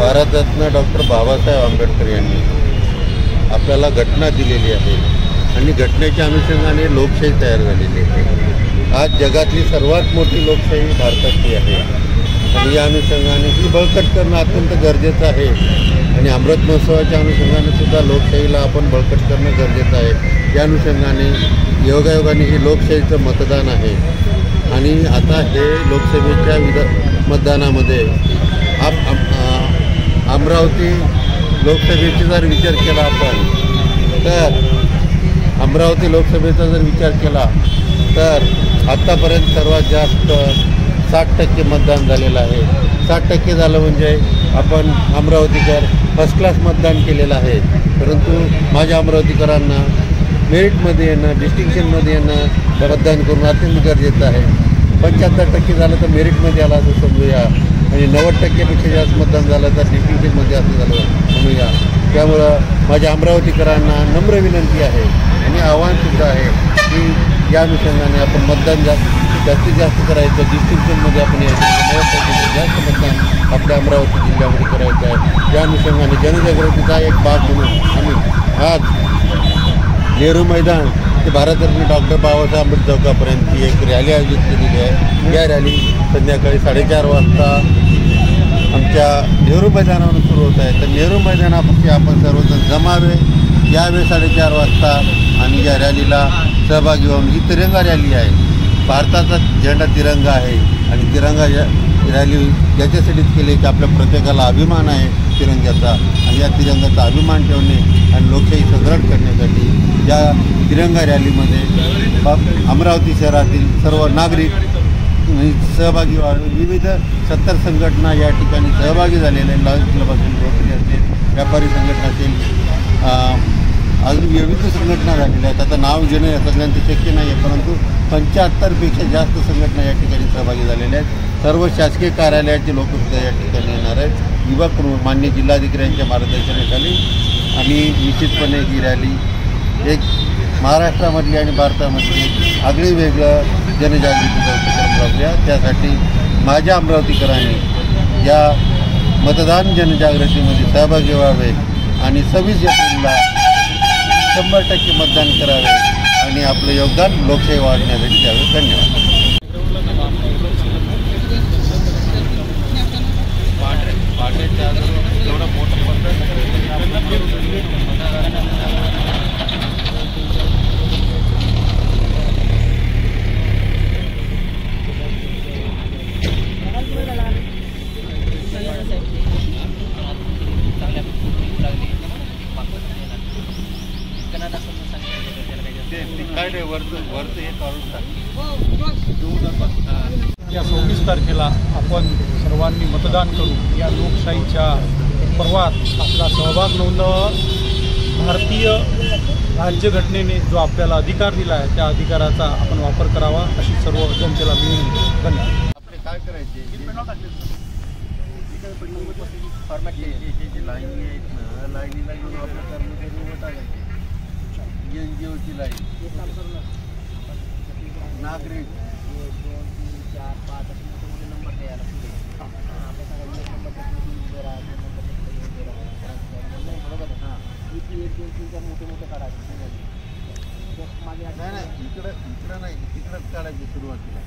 Bharat Ratna doctor Babasaheb Ambedkar यांनी आपल्याला घटना दिलेली आहे आणि घटनेच्या अनुषंगाने लोकशाही तयार झालेली आहे। आज जगातली सर्वात मोठी लोकशाही भारताची आहे आणि या अनुषंगाने ही बळकट करणं अत्यंत गरजेचं आहे आणि अमृत महोत्सवाच्या अनुषंगाने सुद्धा लोकशाहीला आपण बळकट करणं गरजेचं आहे। या अनुषंगाने योगायोगाने ही लोकशाहीचं मतदान आहे आणि आता हे लोकसभेच्या मतदानामध्ये अमरावती लोकसभेचा जर विचार केला आपण तर अमरावती लोकसभेचा जर विचार केला तर आत्तापर्यंत सर्वात जास्त 60% मतदान झालेलं आहे। 60% झालं म्हणजे आपण अमरावतीकर फर्स्ट क्लास मतदान केलेलं आहे। परंतु माझ्या अमरावतीकरांना मेरिटमध्ये येणं डिस्टिंक्शनमध्ये येणं मतदान करून अत्यंत गरजेचं आहे। 75% झालं तर मेरिटमध्ये आला असं समजूया आणि 90%पेक्षा जास्त मतदान झालं तर डिस्टिंक्शनमध्ये असं झालं म्हणूया। त्यामुळं माझ्या अमरावतीकरांना नम्र विनंती आहे आणि आव्हानसुद्धा आहे की या अनुषंगाने आपण मतदान जास्तीत जास्त करायचं, डिस्टिंक्शनमध्ये आपण यायचं, 90% जास्त मतदान आपल्या अमरावती जिल्ह्यामध्ये करायचं आहे। या अनुषंगाने जनजागृतीचा एक भाग म्हणून आम्ही आज नेहरू मैदान ते भारतरत्न डॉक्टर बाबासाहेब आंबेडकर चौकापर्यंतची एक रॅली आयोजित केलेली आहे। या रॅली संध्याकाळी 4:30 वाजता आमच्या नेहरू मैदानावरून सुरू होत आहे। तर नेहरू मैदानापाशी आपण सर्वजण जमावे यावे 4:30 वाजता आणि या रॅलीला सहभागी होऊन ही तिरंगा रॅली आहे। भारताचा झेंडा तिरंगा आहे आणि तिरंगा रॅली याच्यासाठीच केली की आपल्या प्रत्येकाला अभिमान आहे तिरंग्याचा आणि या तिरंगाचा अभिमान ठेवणे आणि लोकशाही सुदृढ करण्यासाठी या तिरंगा रॅलीमध्ये अमरावती शहरातील सर्व नागरिक सहभागी व्हावे। विविध 70 संघटना या ठिकाणी सहभागी झालेल्या आहेत। लॉयन्स क्लब असेल, रोटरी असेल, व्यापारी संघटना असेल, अजून विविध संघटना झालेल्या आहेत। आता नाव घेणं या सगळ्यांचं शक्य नाही आहे, परंतु 75पेक्षा जास्त संघटना या ठिकाणी सहभागी झालेल्या आहेत। सर्व शासकीय कार्यालयाचे लोकसुद्धा या ठिकाणी येणार आहेत। विभाग प्रमुख माननीय जिल्हाधिकाऱ्यांच्या मार्गदर्शनाखाली आम्ही निश्चितपणे ही रॅली एक महाराष्ट्रामधली आणि भारतामधली आगळी वेगळं जनजागृतीचा उपक्रम राबूया। त्यासाठी माझ्या अमरावतीकरांनी या मतदान जनजागृतीमध्ये सहभागी व्हावे आणि 26 एप्रिलला 100% मतदान करावे आणि आपलं योगदान लोकशाही वाढण्यासाठी द्यावे। धन्यवाद। या 26 तारखेला आपण सर्वांनी मतदान करू। या लोकशाहीच्या पर्वात आपला सहभाग नोंदवावा। भारतीय राज्यघटनेने जो आपल्याला अधिकार दिला आहे त्या अधिकाराचा आपण वापर करावा अशी सर्व जनतेला विनंती। धन्यवाद। आपले काय करायचे फॉर्मॅट जे लाईनी आहेत ना, लाईनीला घेऊन आपल्या कर्मचारी टाकायचे। NGOची लाईन नागरिक 1 2 3 4 5 असे मोठे नंबर द्यायला पुढे बरोबर आहे। हां 1 2 3 4 मोठे काढायचे नाही, इकडं नाही, तिकडंच काढायची सुरुवातीला।